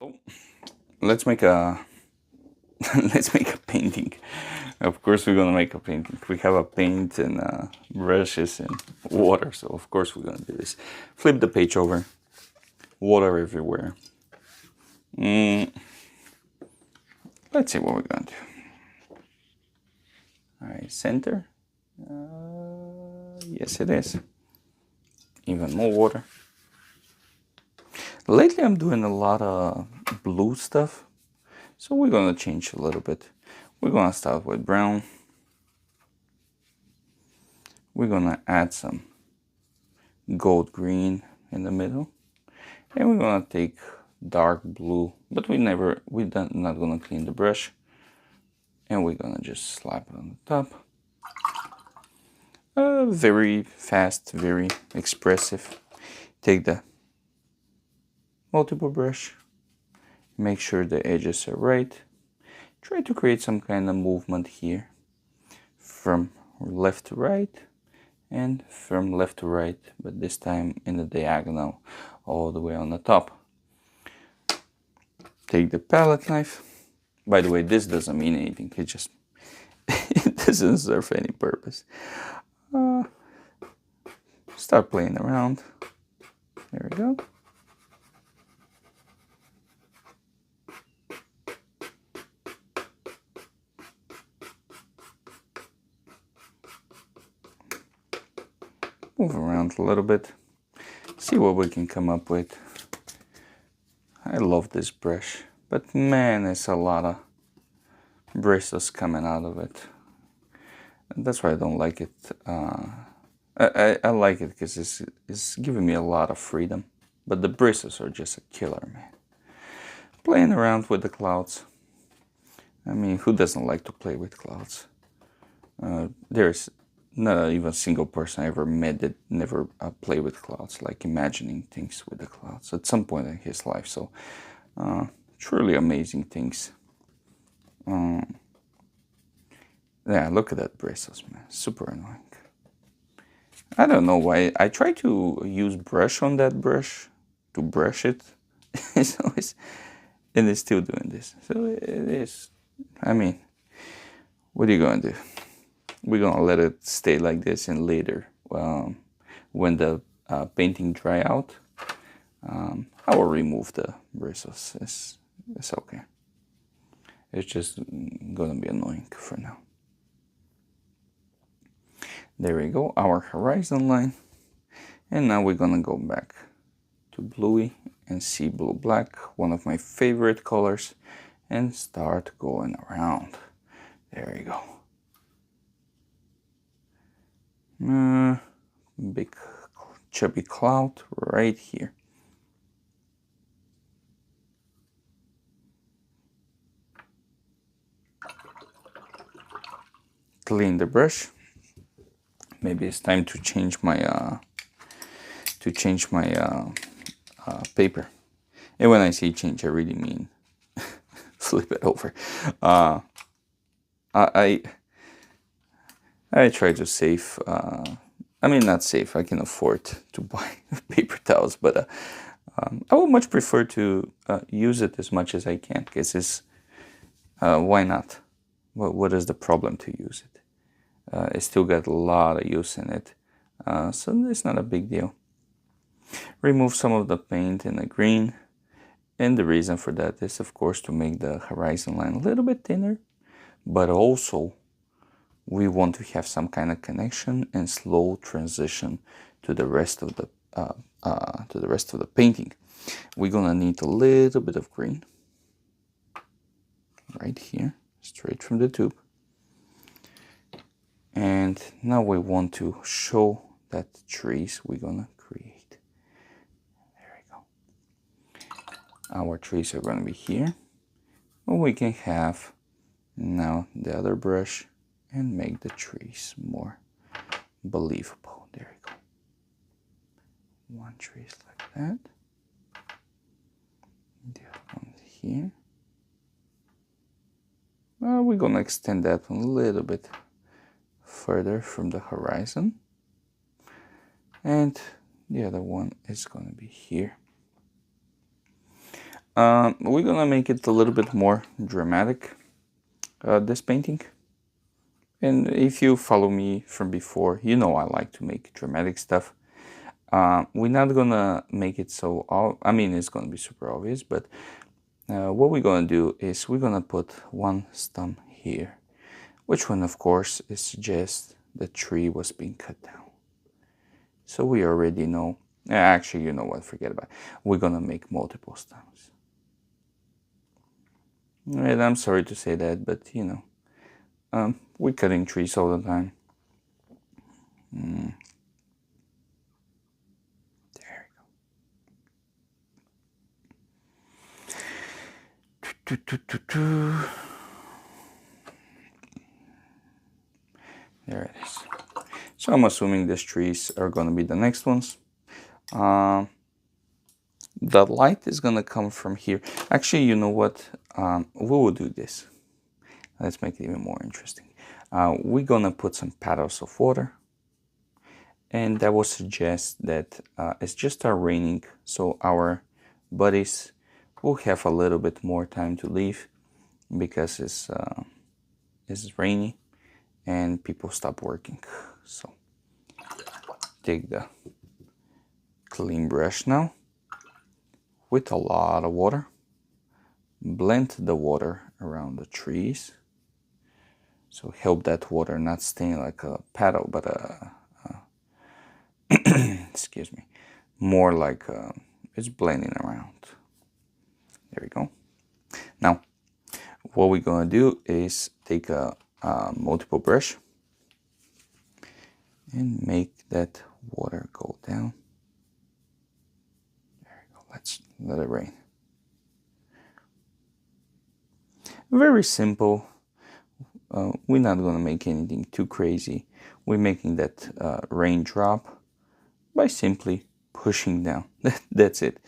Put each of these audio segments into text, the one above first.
Oh, let's make a let's make a painting. Of course, we're gonna make a painting. We have a paint and brushes and water, so of course we're gonna do this. Flip the page over. Water everywhere. Let's see what we're gonna do. All right, center. Yes, it is. Even more water. Lately, I'm doing a lot of blue stuff, so we're gonna change a little bit. We're gonna start with brown. We're gonna add some gold green in the middle, and we're gonna take dark blue, but we're not gonna clean the brush, and we're gonna just slap it on the top. Very fast, very expressive. Take the multiple brush, make sure the edges are right. Try to create some kind of movement here from left to right and from left to right, but this time in the diagonal all the way on the top. Take the palette knife. By the way, this doesn't mean anything, it just it doesn't serve any purpose. Start playing around. There we go. Move around a little bit. See what we can come up with. I love this brush, but man, it's a lot of bristles coming out of it. And that's why I don't like it. I like it because it's giving me a lot of freedom, but the bristles are just a killer, man. Playing around with the clouds. I mean, who doesn't like to play with clouds? There's not even a single person I ever met that never played with clouds, like imagining things with the clouds at some point in his life. So, truly amazing things. Yeah, look at that bristles, man. Super annoying. I don't know why. I try to use brush on that brush to brush it. And it's still doing this. So it is. I mean, what are you going to do? We're going to let it stay like this, and later, when the painting dry out, I will remove the bristles. It's okay. It's just going to be annoying for now. There we go, our horizon line. And now we're gonna go back to bluey and see blue black, one of my favorite colors, and start going around. There you go. Big chubby cloud right here. Clean the brush. Maybe it's time to change my paper. And when I say change, I really mean flip it over. I try to save. I mean, not save. I can afford to buy paper towels, but I would much prefer to use it as much as I can, because it's why not? What is the problem to use it? It still got a lot of use in it, so it's not a big deal. Remove some of the paint in the green, and the reason for that is, of course, to make the horizon line a little bit thinner, but also we want to have some kind of connection and slow transition to the rest of the painting. We're gonna need a little bit of green right here, straight from the tube. And now we want to show that trees we're gonna create. There we go. Our trees are gonna be here. Or we can have now the other brush and make the trees more believable. There we go. One tree is like that. The other one here. Well, we're gonna extend that one a little bit further from the horizon, and the other one is going to be here. we're gonna make it a little bit more dramatic, this painting. And if you follow me from before, you know I like to make dramatic stuff. We're not gonna make it so, I mean, it's gonna be super obvious, but what we're gonna do is we're gonna put one stump here, which one, of course, is just the tree was being cut down. So we already know. Actually, you know what? Forget about it. We're gonna make multiple stumps. And I'm sorry to say that, but you know, we're cutting trees all the time. There we go. There it is. So I'm assuming these trees are gonna be the next ones. The light is gonna come from here. Actually, you know what? We will do this. Let's make it even more interesting. We're gonna put some paddles of water, and that will suggest that it's just start raining, so our buddies will have a little bit more time to leave because it's rainy and people stop working. So take the clean brush now with a lot of water, blend the water around the trees, so help that water not stain like a paddle, but excuse me, more like it's blending around. There we go. Now what we're gonna do is take a multiple brush and make that water go down. There we go. Let's let it rain. Very simple. We're not gonna make anything too crazy. We're making that rain drop by simply pushing down. That's it.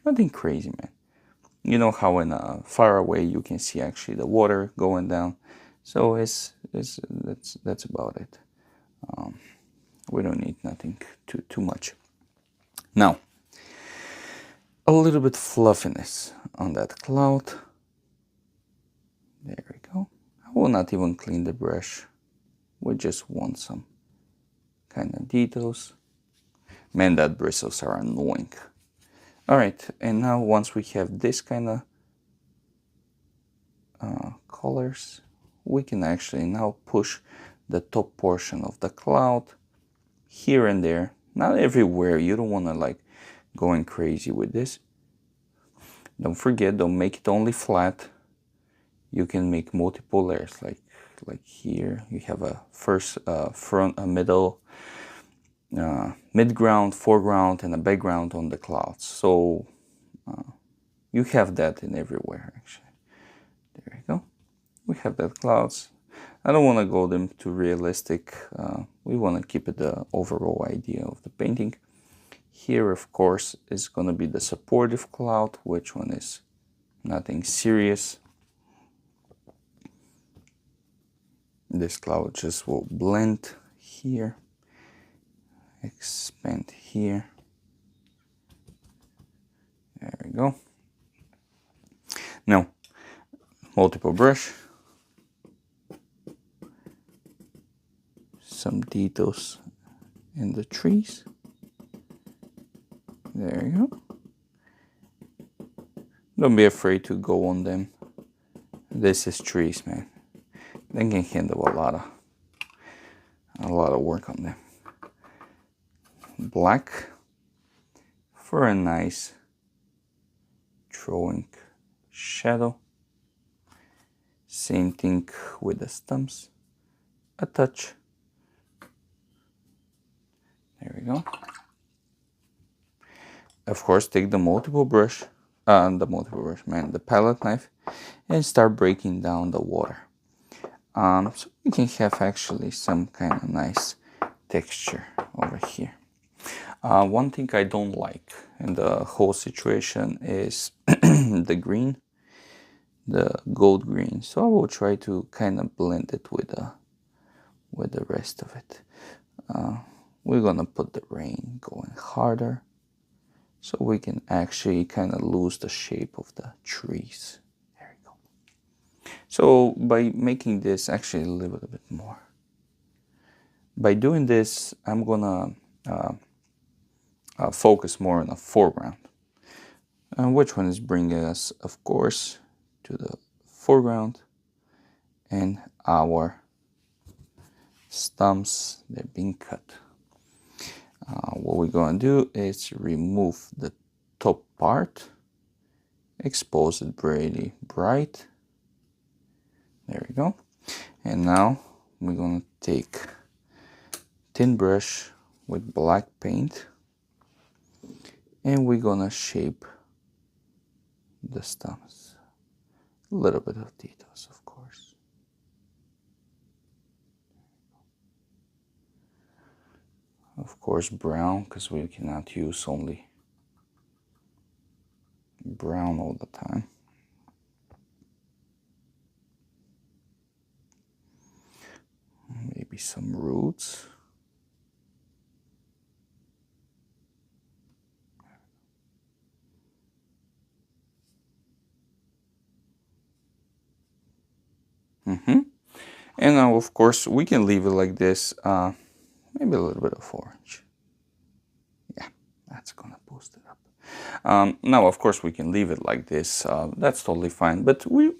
Nothing crazy, man. You know how in far away you can see actually the water going down. So that's about it. We don't need nothing too much. Now, a little bit fluffiness on that cloud. There we go. I will not even clean the brush. We just want some kind of details. Man, that bristles are annoying. All right, and now once we have this kind of colors, we can actually now push the top portion of the cloud here and there. Not everywhere. You don't want to like going crazy with this. Don't forget, don't make it only flat. You can make multiple layers, like here you have a first front, a middle, mid-ground, foreground, and a background on the clouds. So you have that in everywhere actually. There you go. We have that clouds. I don't want to go them too realistic. We want to keep it the overall idea of the painting. Here, of course, is going to be the supportive cloud, which one is nothing serious. This cloud just will blend here, expand here. There we go. Now, multiple brush. Some details in the trees. There you go. Don't be afraid to go on them. This is trees, man. They can handle a lot of work on them. Black for a nice drawing shadow. Same thing with the stumps. A touch. There we go. Of course, take the multiple brush, the palette knife, and start breaking down the water. So you can have actually some kind of nice texture over here. One thing I don't like in the whole situation is the green, the gold green. So I will try to kind of blend it with the rest of it. We're gonna put the rain going harder, so we can actually kind of lose the shape of the trees. There we go. So by making this actually a little bit more, by doing this, I'm gonna focus more on the foreground. And which one is bringing us, of course, to the foreground, and our stems, they're being cut. What we're going to do is remove the top part, expose it really bright. There we go. And now we're going to take thin brush with black paint, and we're going to shape the stems. A little bit of details, of course. Of course, brown, because we cannot use only brown all the time. Maybe some roots. And now, of course, we can leave it like this. Maybe a little bit of orange. Yeah, that's gonna boost it up. Now, of course, we can leave it like this. That's totally fine. But we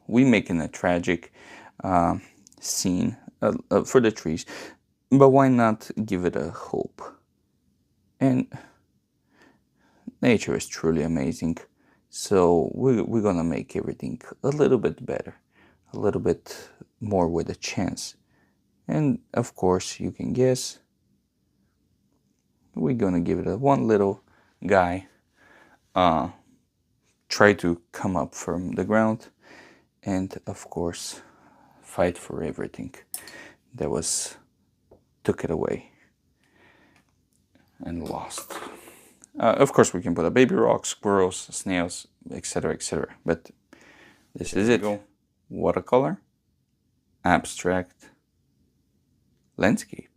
making a tragic scene for the trees. But why not give it a hope? And nature is truly amazing. So we're gonna make everything a little bit better, a little bit more with a chance. And of course, you can guess, we're gonna give it a one little guy try to come up from the ground, and of course fight for everything that took it away and lost. Of course, we can put a baby rock, squirrels, snails, etc., etc. But this is it. Watercolor, abstract, landscape.